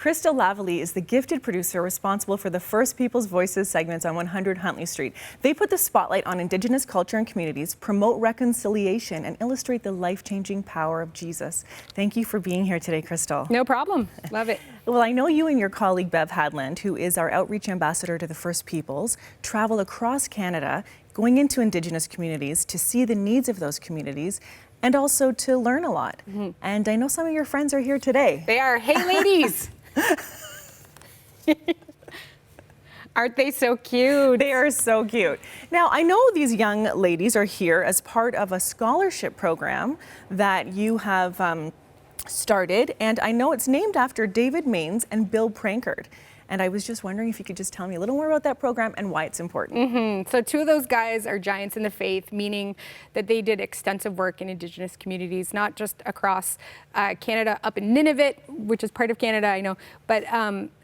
Crystal Lavallee is the gifted producer responsible for the First People's Voices segments on 100 Huntley Street. They put the spotlight on Indigenous culture and communities, promote reconciliation, and illustrate the life-changing power of Jesus. Thank you for being here today, Crystal. No problem. Love it. Well, I know you and your colleague Bev Hadland, who is our outreach ambassador to the First Peoples, travel across Canada, going into Indigenous communities to see the needs of those communities and also to learn a lot. And I know some of your friends are here today. They are. Hey, ladies. Aren't they so cute? They are so cute. Now, I know these young ladies are here as part of a scholarship program that you have started, and I know it's named after David Maines and Bill Prankard. And I was just wondering if you could just tell me a little more about that program and why it's important. So two of those guys are giants in the faith, meaning that they did extensive work in Indigenous communities, not just across Canada, up in Nunavut, which is part of Canada, I know, but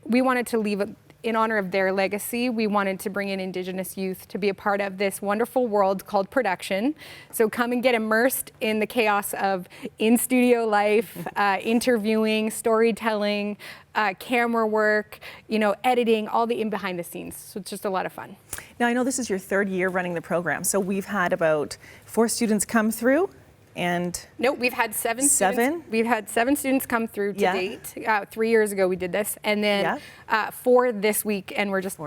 we wanted to leave in honor of their legacy. We wanted to bring in Indigenous youth to be a part of this wonderful world called production. So come and get immersed in the chaos of in-studio life, interviewing, storytelling, camera work, editing, all the behind the scenes. So it's just a lot of fun. Now, I know this is your third year running the program, so we've had about 4 students come through. And no, we've had seven students. We've had 7 students come through to date. 3 years ago we did this, and then 4 this week, and we're just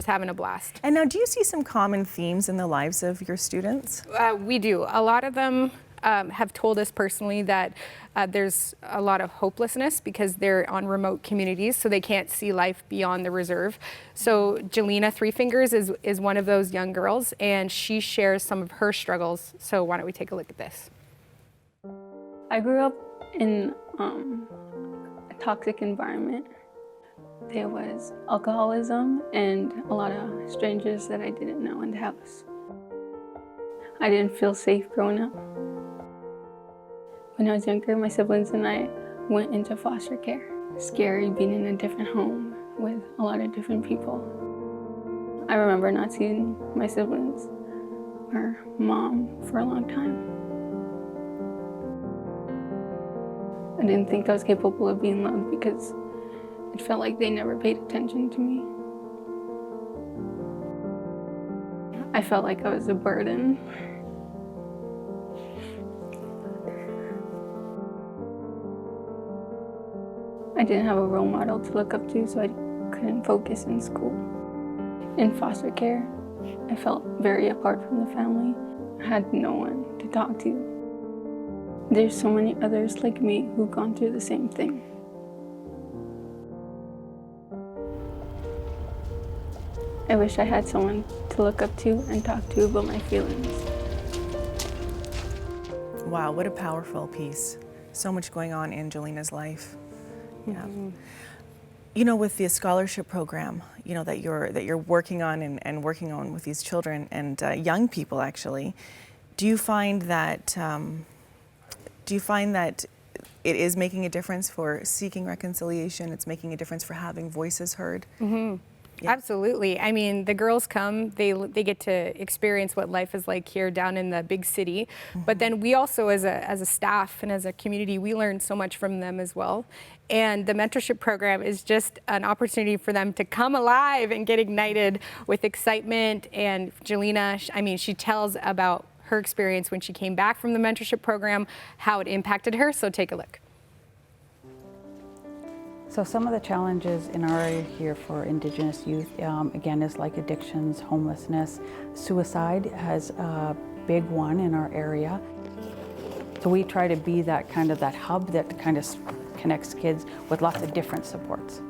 having a blast. And now, do you see some common themes in the lives of your students? We do. A lot of them have told us personally that there's a lot of hopelessness because they're on remote communities, so they can't see life beyond the reserve. So Jelena Three Fingers is one of those young girls, and she shares some of her struggles. So why don't we take a look at this? I grew up in a toxic environment. There was alcoholism and a lot of strangers that I didn't know in the house. I didn't feel safe growing up. When I was younger, my siblings and I went into foster care. Scary being in a different home with a lot of different people. I remember not seeing my siblings or mom for a long time. I didn't think I was capable of being loved because it felt like they never paid attention to me. I felt like I was a burden. I didn't have a role model to look up to, so I couldn't focus in school. In foster care, I felt very apart from the family. I had no one to talk to. There's so many others like me who've gone through the same thing. I wish I had someone to look up to and talk to about my feelings. Wow, what a powerful piece. So much going on in Jelena's life. Yeah. With the scholarship program, that you're working on and working on with these children and young people, actually, do you find that it is making a difference for seeking reconciliation? It's making a difference for having voices heard? Yeah. Absolutely. I mean, the girls come, they get to experience what life is like here down in the big city. But then we also, as a staff and as a community, we learn so much from them as well. And the mentorship program is just an opportunity for them to come alive and get ignited with excitement. And Jelena, she tells about her experience when she came back from the mentorship program, how it impacted her. So take a look. So some of the challenges in our area here for Indigenous youth, again, is like addictions, homelessness. Suicide has a big one in our area. So we try to be that hub that kind of connects kids with lots of different supports.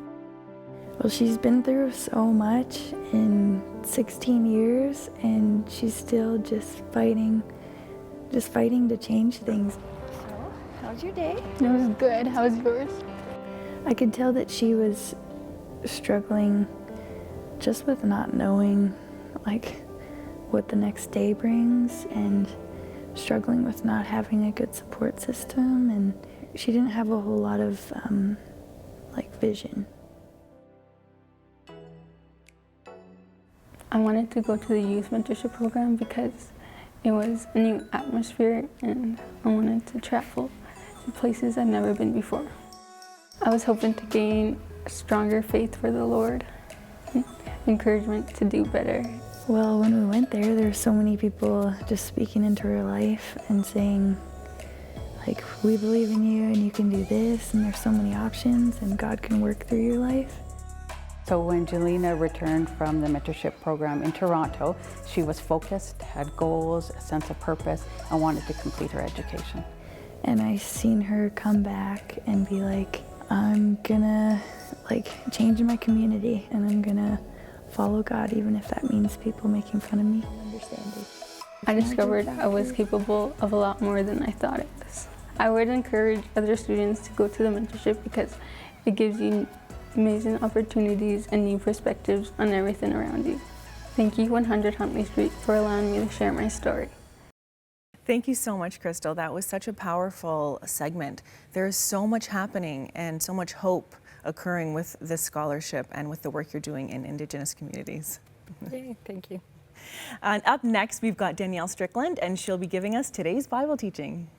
Well, she's been through so much in 16 years, and she's still just fighting to change things. So, how's your day? It was good. How was yours? I could tell that she was struggling just with not knowing what the next day brings, and struggling with not having a good support system, and she didn't have a whole lot of vision. I wanted to go to the youth mentorship program because it was a new atmosphere and I wanted to travel to places I'd never been before. I was hoping to gain a stronger faith for the Lord, encouragement to do better. Well, when we went there were so many people just speaking into her life and saying, like, we believe in you and you can do this and there's so many options and God can work through your life. So when Jelena returned from the mentorship program in Toronto, she was focused, had goals, a sense of purpose, and wanted to complete her education. And I seen her come back and be like, I'm gonna change my community and I'm gonna follow God even if that means people making fun of me. Understanding. I discovered I was capable of a lot more than I thought it was. I would encourage other students to go to the mentorship because it gives you amazing opportunities and new perspectives on everything around you. Thank you 100 Huntley Street for allowing me to share my story. Thank you so much, Crystal. That was such a powerful segment. There is so much happening and so much hope occurring with this scholarship and with the work you're doing in Indigenous communities. Yay, thank you. And up next, we've got Danielle Strickland, and she'll be giving us today's Bible teaching.